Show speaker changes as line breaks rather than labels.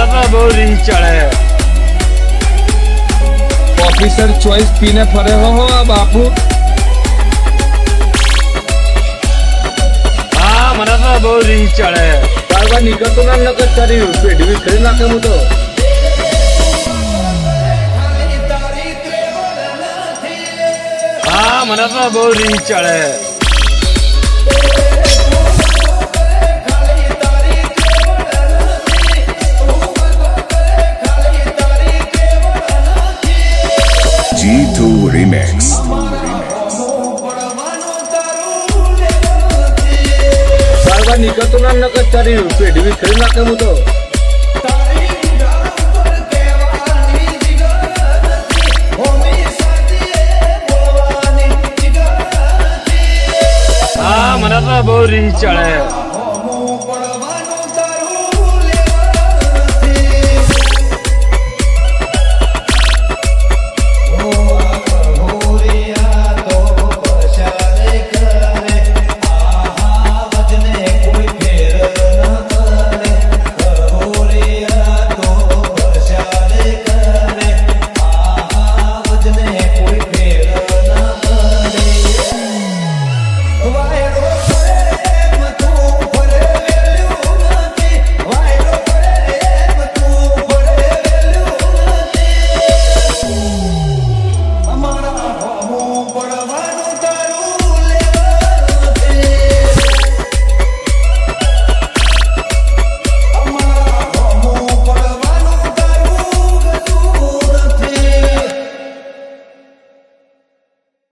મને તો બહુ રીહ ચડે.
ઓફિસર ચોઈસ પીને ફરે હો આ બાપુ.
હા મને તો બહુ રીહ ચડે.
બારવાર નીકળતો ના નકર તારી પેઢી કરી નાખે હું તો.
હા મને તો બહુ રીહ ચડે.
G2 Remix.
બારવાર નીકળતો ના નકર તારી પેઢી કરી નાખે હું તો.